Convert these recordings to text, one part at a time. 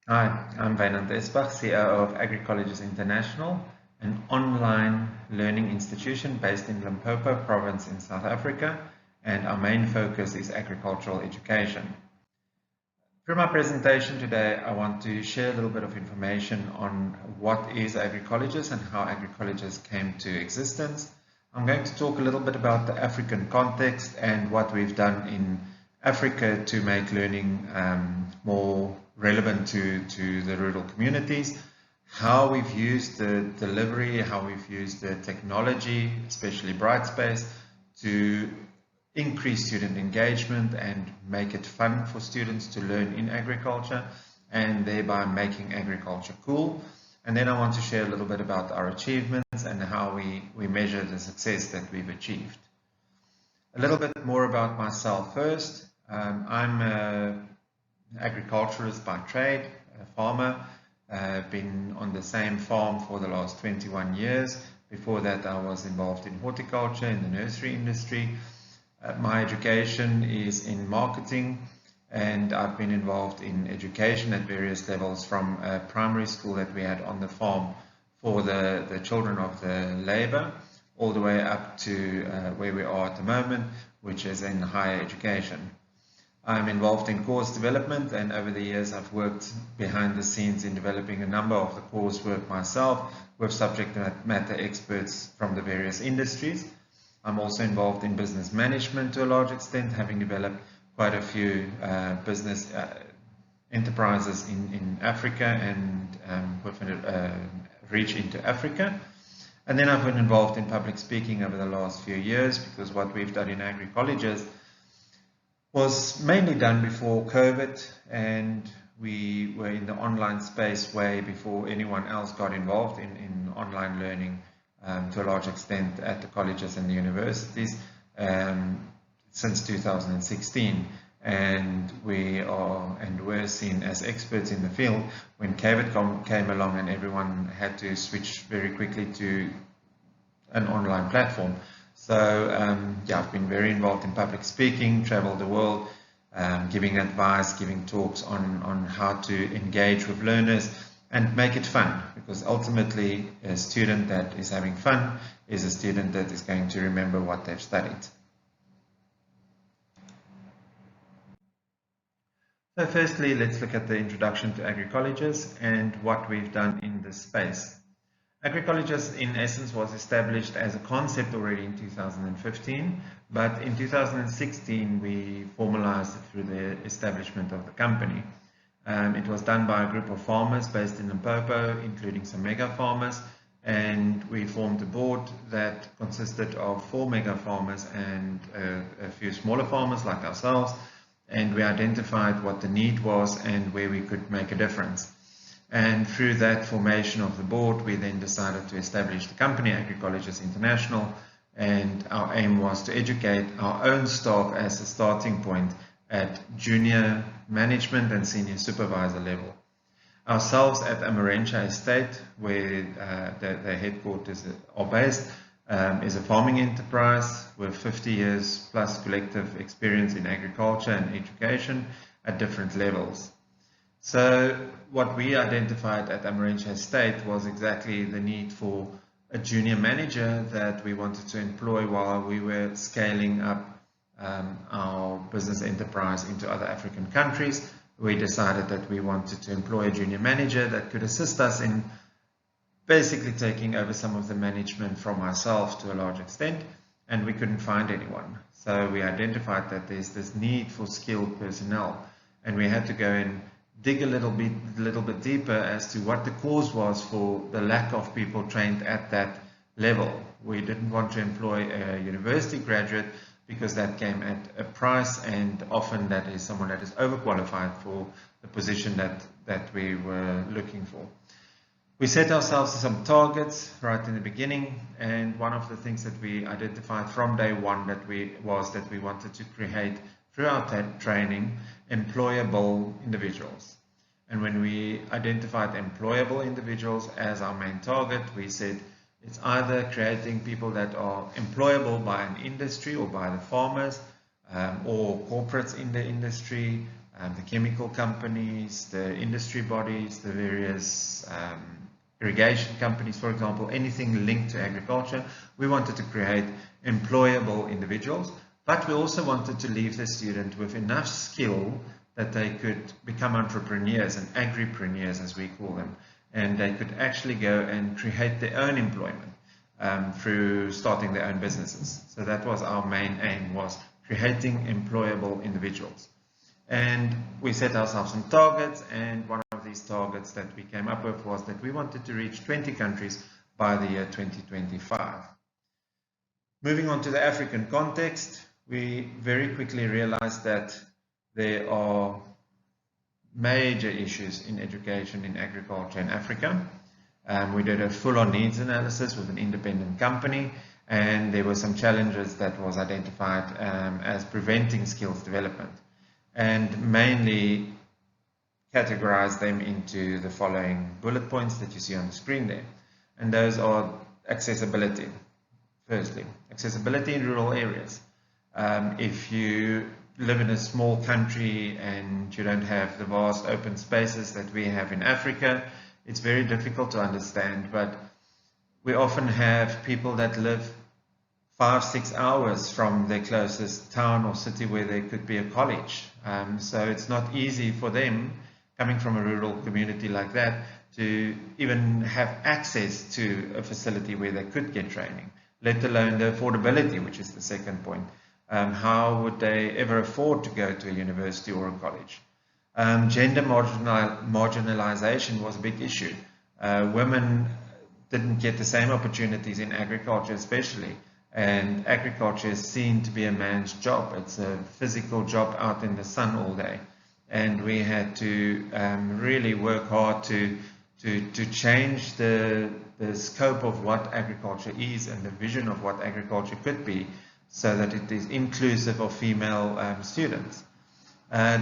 Hi, I'm Wynand Espach, CEO of Agricolleges International, an online learning institution based in Limpopo province in South Africa, and our main focus is agricultural education. Through my presentation today, I want to share a little bit of information on what is Agricolleges and how Agricolleges came to existence. I'm going to talk a little bit about the African context and what we've done in Africa to make learning more relevant to the rural communities, how we've used the delivery, how we've used the technology, especially Brightspace, to increase student engagement and make it fun for students to learn in agriculture and thereby making agriculture cool. And then I want to share a little bit about our achievements and how we measure the success that we've achieved. A little bit more about myself first. I'm an agriculturalist by trade, a farmer. I've been on the same farm for the last 21 years. Before that, I was involved in horticulture, in the nursery industry. My education is in marketing, and I've been involved in education at various levels, from a primary school that we had on the farm for the children of the labor, all the way up to where we are at the moment, which is in higher education. I'm involved in course development, and over the years I've worked behind the scenes in developing a number of the coursework myself with subject matter experts from the various industries. I'm also involved in business management to a large extent, having developed quite a few business enterprises in Africa and with a reach into Africa. And then I've been involved in public speaking over the last few years, because what we've done in Agricolleges was mainly done before COVID, and we were in the online space way before anyone else got involved in online learning to a large extent at the colleges and the universities since 2016. And we are and were seen as experts in the field when COVID came along and everyone had to switch very quickly to an online platform. So yeah, I've been very involved in public speaking, traveled the world, giving advice, giving talks on how to engage with learners and make it fun, because ultimately a student that is having fun is a student that is going to remember what they've studied. So firstly, let's look at the introduction to Agricolleges and what we've done in this space. Agricolleges, in essence, was established as a concept already in 2015, but in 2016 we formalized it through the establishment of the company. It was done by a group of farmers based in Limpopo, including some mega farmers, and we formed a board that consisted of 4 mega farmers and a few smaller farmers like ourselves, and we identified what the need was and where we could make a difference. And through that formation of the board, we then decided to establish the company Agricolleges International, and our aim was to educate our own staff as a starting point at junior management and senior supervisor level. Ourselves at Amarentia Estate, where the headquarters are based, is a farming enterprise with 50 years plus collective experience in agriculture and education at different levels. So what we identified at Amarentia Estate was exactly the need for a junior manager that we wanted to employ while we were scaling up our business enterprise into other African countries. We decided that we wanted to employ a junior manager that could assist us in basically taking over some of the management from ourselves to a large extent, and we couldn't find anyone. So we identified that there's this need for skilled personnel, and we had to go and dig a little bit deeper as to what the cause was for the lack of people trained at that level. We didn't want to employ a university graduate because that came at a price, and often that is someone that is overqualified for the position that we were looking for. We set ourselves some targets right in the beginning, and one of the things that we identified from day one was that we wanted to create, through our training, employable individuals. And when we identified employable individuals as our main target, we said it's either creating people that are employable by an industry or by the farmers, or corporates in the industry, the chemical companies, the industry bodies, the various irrigation companies, for example, anything linked to agriculture. We wanted to create employable individuals, but we also wanted to leave the student with enough skill that they could become entrepreneurs and agripreneurs, as we call them, and they could actually go and create their own employment through starting their own businesses. So that was our main aim, was creating employable individuals. And we set ourselves some targets, and one of these targets that we came up with was that we wanted to reach 20 countries by the year 2025. Moving on to the African context, we very quickly realized that there are major issues in education in agriculture in Africa. We did a full-on needs analysis with an independent company, and there were some challenges that was identified as preventing skills development, and mainly categorized them into the following bullet points that you see on the screen there. And those are accessibility. Firstly, accessibility in rural areas. If you live in a small country and you don't have the vast open spaces that we have in Africa, it's very difficult to understand, but we often have people that live 5-6 hours from their closest town or city where there could be a college. So it's not easy for them, coming from a rural community like that, to even have access to a facility where they could get training, let alone the affordability, which is the second point. How would they ever afford to go to a university or a college? Gender marginalization was a big issue. Women didn't get the same opportunities in agriculture especially, and agriculture is seen to be a man's job. It's a physical job out in the sun all day, and we had to really work hard to change the scope of what agriculture is and the vision of what agriculture could be, so that it is inclusive of female students.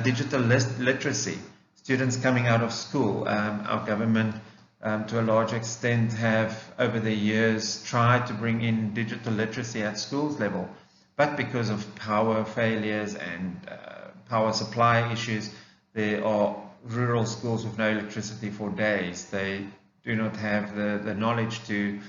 Digital literacy, students coming out of school. Our government, to a large extent, have over the years tried to bring in digital literacy at schools level, but because of power failures and power supply issues, there are rural schools with no electricity for days. They do not have the knowledge to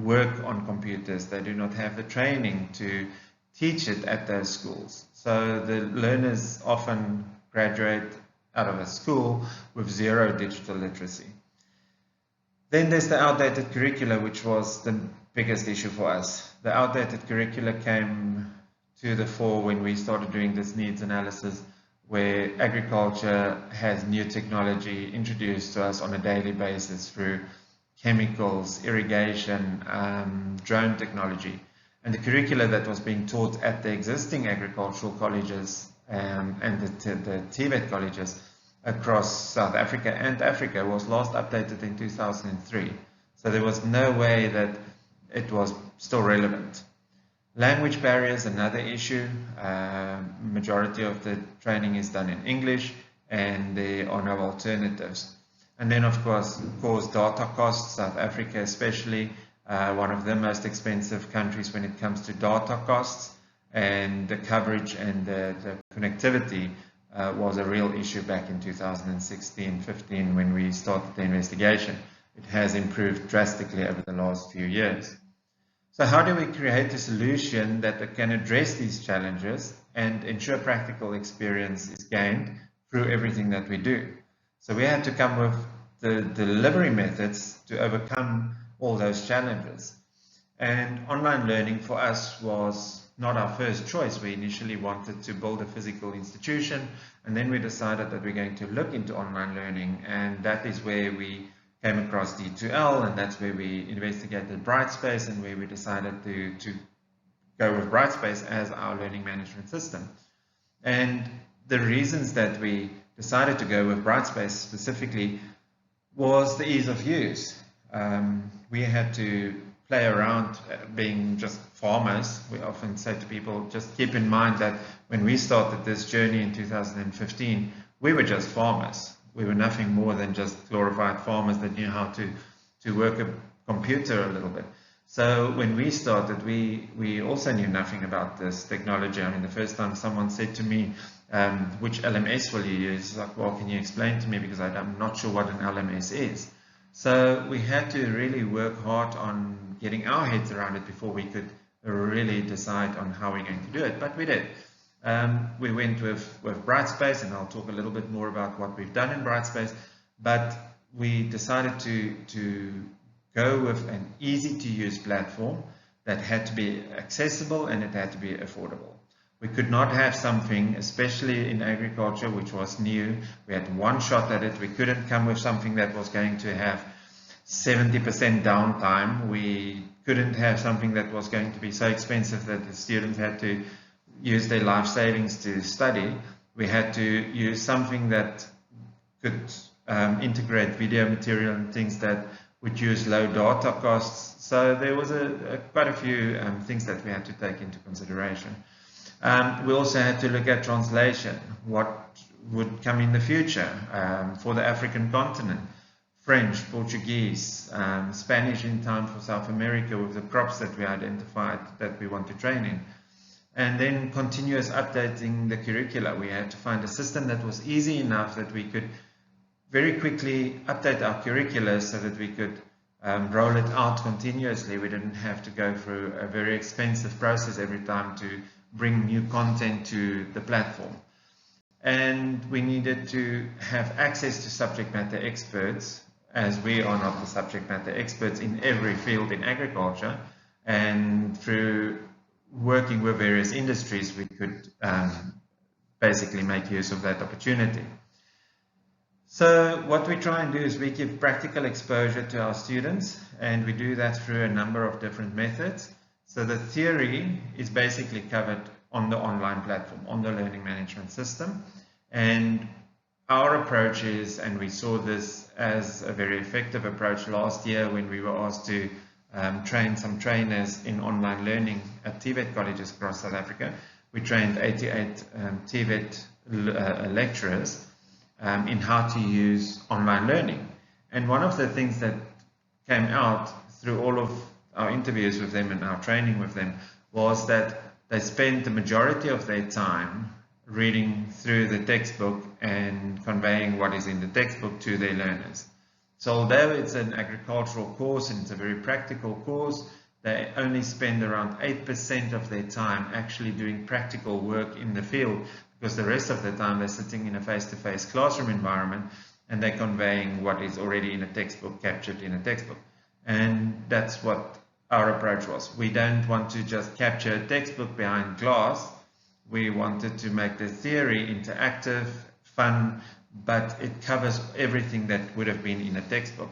work on computers. They do not have the training to teach it at those schools. So the learners often graduate out of a school with zero digital literacy. Then there's the outdated curricula, which was the biggest issue for us. The outdated curricula came to the fore when we started doing this needs analysis, where agriculture has new technology introduced to us on a daily basis through chemicals, irrigation, drone technology. And the curricula that was being taught at the existing agricultural colleges and the TVET colleges across South Africa and Africa was last updated in 2003. So there was no way that it was still relevant. Language barriers, another issue. Majority of the training is done in English, and there are no alternatives. And then, of course, data costs. South Africa especially, one of the most expensive countries when it comes to data costs, and the coverage and the connectivity was a real issue back in 2016-15 when we started the investigation. It has improved drastically over the last few years. So how do we create a solution that can address these challenges and ensure practical experience is gained through everything that we do? So we had to come with the delivery methods to overcome all those challenges. And online learning for us was not our first choice. We initially wanted to build a physical institution, and then we decided that we're going to look into online learning, and that is where we came across D2L, and that's where we investigated Brightspace, and where we decided to go with Brightspace as our learning management system. And the reasons that we decided to go with Brightspace specifically was the ease of use. We had to play around being just farmers. We often say to people, just keep in mind that when we started this journey in 2015, we were just farmers. We were nothing more than just glorified farmers that knew how to work a computer a little bit. So when we started, we also knew nothing about this technology. I mean, the first time someone said to me, which LMS will you use? Like, well, can you explain to me, because I'm not sure what an LMS is. So we had to really work hard on getting our heads around it before we could really decide on how we're going to do it, but we did. We went with Brightspace, and I'll talk a little bit more about what we've done in Brightspace, but we decided to go with an easy-to-use platform that had to be accessible and it had to be affordable. We could not have something, especially in agriculture, which was new. We had one shot at it. We couldn't come with something that was going to have 70% downtime. We couldn't have something that was going to be so expensive that the students had to use their life savings to study. We had to use something that could integrate video material and things that would use low data costs. So there was quite a few things that we had to take into consideration. We also had to look at translation, what would come in the future for the African continent. French, Portuguese, Spanish in time for South America with the crops that we identified that we want to train in. And then continuous updating the curricula. We had to find a system that was easy enough that we could very quickly update our curricula so that we could roll it out continuously. We didn't have to go through a very expensive process every time to bring new content to the platform. And we needed to have access to subject matter experts, as we are not the subject matter experts in every field in agriculture. And through working with various industries, we could basically make use of that opportunity. So what we try and do is we give practical exposure to our students, and we do that through a number of different methods. So the theory is basically covered on the online platform, on the learning management system. And our approach is, and we saw this as a very effective approach last year when we were asked to train some trainers in online learning at TVET colleges across South Africa. We trained 88 TVET lecturers in how to use online learning. And one of the things that came out through all of our interviews with them and our training with them was that they spent the majority of their time reading through the textbook and conveying what is in the textbook to their learners. So although it's an agricultural course and it's a very practical course, they only spend around 8% of their time actually doing practical work in the field, because the rest of the time they're sitting in a face-to-face classroom environment and they're conveying what is already in a textbook, captured in a textbook. And that's what our approach was. We don't want to just capture a textbook behind glass. We wanted to make the theory interactive, fun, but it covers everything that would have been in a textbook.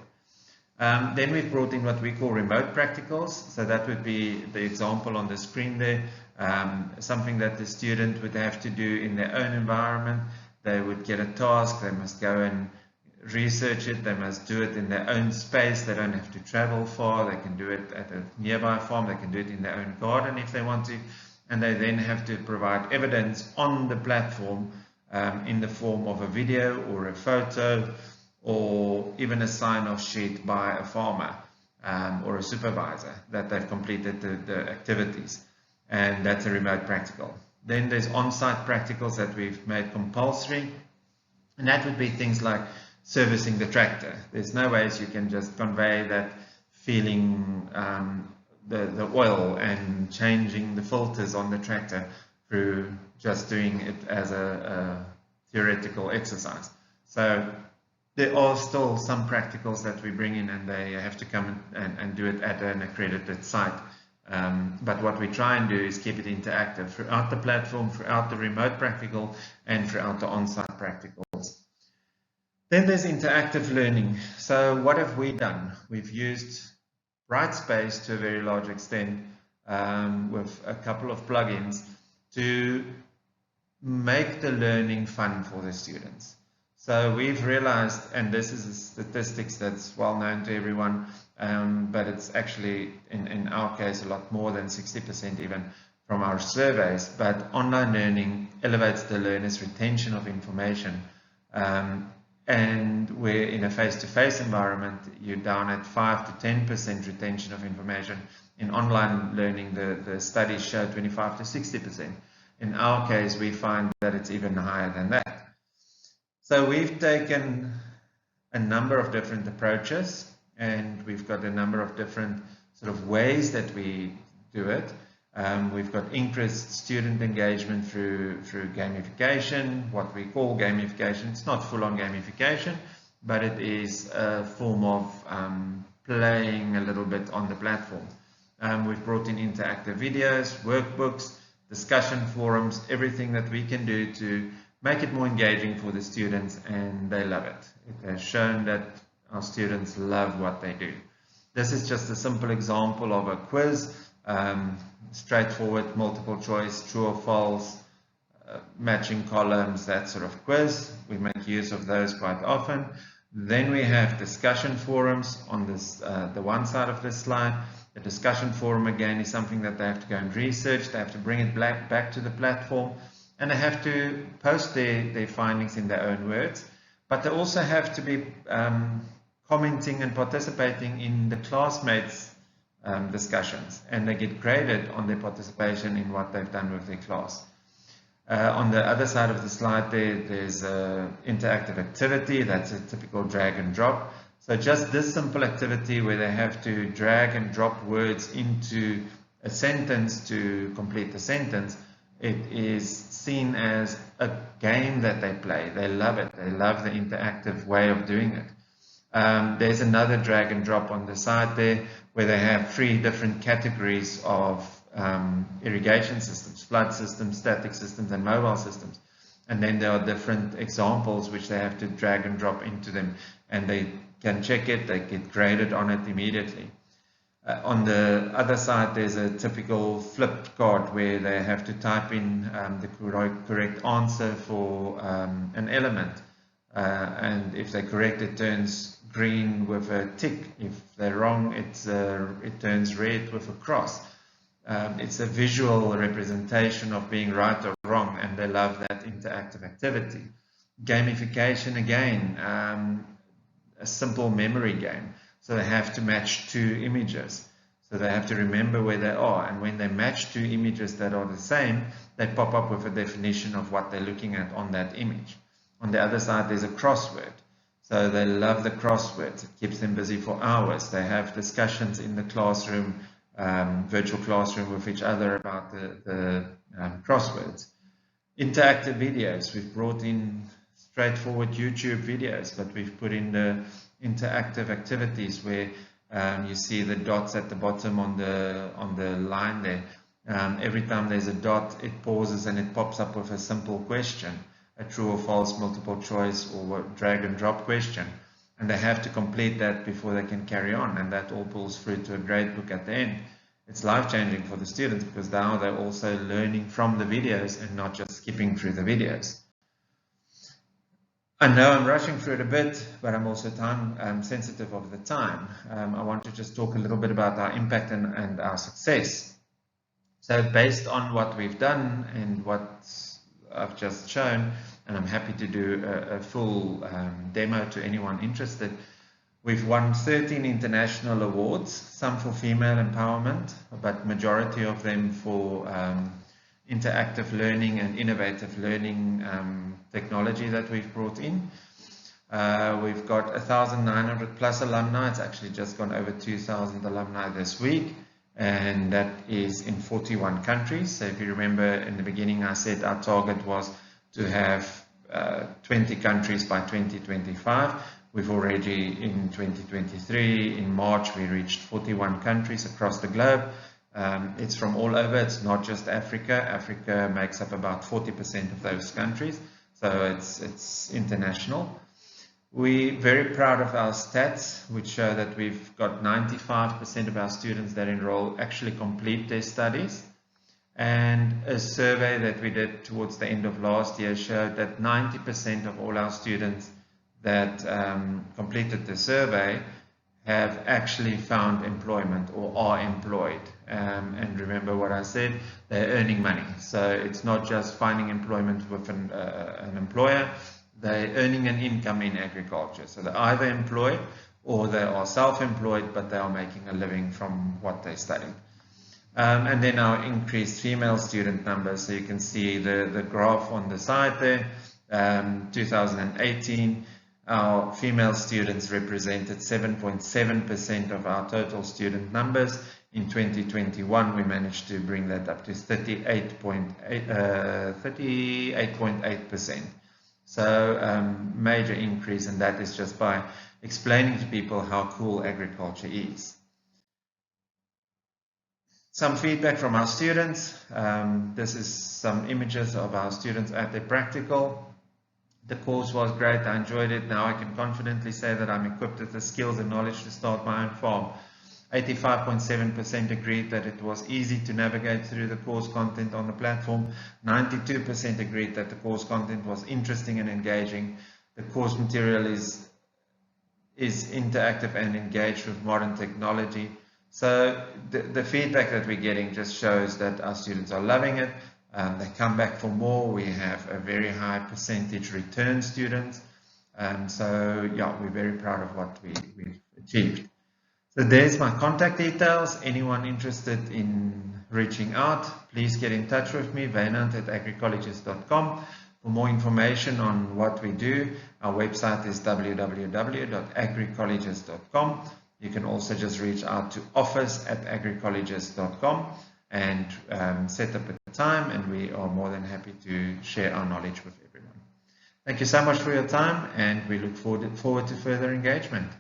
Then we've brought in what we call remote practicals. So that would be the example on the screen there, something that the student would have to do in their own environment. They would get a task, they must go and research it, they must do it in their own space, they don't have to travel far, they can do it at a nearby farm, they can do it in their own garden if they want to, and they then have to provide evidence on the platform in the form of a video or a photo or even a sign-off sheet by a farmer or a supervisor that they've completed the activities, and that's a remote practical. Then there's on-site practicals that we've made compulsory, and that would be things like servicing the tractor. There's no ways you can just convey that feeling the oil and changing the filters on the tractor through just doing it as a theoretical exercise. So there are still some practicals that we bring in and they have to come and do it at an accredited site. But what we try and do is keep it interactive throughout the platform, throughout the remote practical, and throughout the on-site practicals. Then there's interactive learning. So what have we done? We've used Brightspace to a very large extent with a couple of plugins to make the learning fun for the students. So we've realized, and this is a statistics that's well known to everyone, but it's actually in our case a lot more than 60% even from our surveys, but online learning elevates the learner's retention of information. And where in a face-to-face environment, you're down at 5 to 10% retention of information. In online learning, the studies show 25 to 60%. In our case, we find that it's even higher than that. So we've taken a number of different approaches, and we've got a number of different sort of ways that we do it. We've got increased student engagement through gamification, what we call gamification. It's not full-on gamification, but it is a form of playing a little bit on the platform. We've brought in interactive videos, workbooks, discussion forums, everything that we can do to make it more engaging for the students, and they love it. It has shown that our students love what they do. This is just a simple example of a quiz, straightforward multiple choice, true or false, matching columns, that sort of quiz. We make use of those quite often. Then we have discussion forums on this, the one side of this slide. The discussion forum again is something that they have to go and research. They have to bring it back to the platform, and they have to post their findings in their own words. But they also have to be commenting and participating in the classmates' discussions, and they get graded on their participation in what they've done with their class. On the other side of the slide there's interactive activity. That's a typical drag and drop. So just this simple activity where they have to drag and drop words into a sentence to complete the sentence, it is seen as a game that they play. They love it. They love the interactive way of doing it. There's another drag and drop on the side there where they have 3 different categories of irrigation systems: flood systems, static systems, and mobile systems. And then there are different examples which they have to drag and drop into them, and they can check it, they get graded on it immediately. On the other side, there's a typical flipped card where they have to type in the correct answer for an element. And if they're correct, it turns green with a tick. If they're wrong, it turns red with a cross. It's a visual representation of being right or wrong, and they love that interactive activity. Gamification again, a simple memory game. So they have to match 2 images. So they have to remember where they are, and when they match 2 images that are the same, they pop up with a definition of what they're looking at on that image. On the other side, there's a crossword. So they love the crosswords. It keeps them busy for hours. They have discussions in the classroom, virtual classroom, with each other about the crosswords. Interactive videos. We've brought in straightforward YouTube videos, but we've put in the interactive activities where you see the dots at the bottom on the line there. Every time there's a dot, it pauses and it pops up with a simple question, a true or false multiple choice or drag and drop question, and they have to complete that before they can carry on, and that all pulls through to a grade book at the end. It's life-changing for the students because now they're also learning from the videos and not just skipping through the videos. I know I'm rushing through it a bit, but I'm also time sensitive of the time. I want to just talk a little bit about our impact and our success. So based on what we've done and what I've just shown, and I'm happy to do a full demo to anyone interested, we've won 13 international awards, some for female empowerment, but majority of them for interactive learning and innovative learning technology that we've brought in. We've got 1,900 plus alumni. It's actually just gone over 2,000 alumni this week, and that is in 41 countries. So if you remember in the beginning, I said our target was to have 20 countries by 2025. We've already, in 2023, in March, we reached 41 countries across the globe. It's from all over. It's not just Africa. Africa makes up about 40% of those countries. So it's international. We're very proud of our stats, which show that we've got 95% of our students that enroll actually complete their studies. And a survey that we did towards the end of last year showed that 90% of all our students that completed the survey have actually found employment or are employed. And remember what I said, they're earning money. So it's not just finding employment with an employer, they're earning an income in agriculture. So they're either employed or they are self-employed, but they are making a living from what they studied. And then our increased female student numbers. So you can see the graph on the side there. 2018, our female students represented 7.7% of our total student numbers. In 2021, we managed to bring that up to 38.8%. So major increase, and that is just by explaining to people how cool agriculture is. Some feedback from our students. This is some images of our students at their practical. The course was great. I enjoyed it. Now I can confidently say that I'm equipped with the skills and knowledge to start my own farm. 85.7% agreed that it was easy to navigate through the course content on the platform. 92% agreed that the course content was interesting and engaging. The course material is interactive and engaged with modern technology. So the feedback that we're getting just shows that our students are loving it. They come back for more. We have a very high percentage return students. So yeah, we're very proud of what we've achieved. So there's my contact details. Anyone interested in reaching out, please get in touch with me, Wynand@agricolleges.com. For more information on what we do, our website is www.agricolleges.com. You can also just reach out to office@agricolleges.com and set up a time, and we are more than happy to share our knowledge with everyone. Thank you so much for your time, and we look forward to further engagement.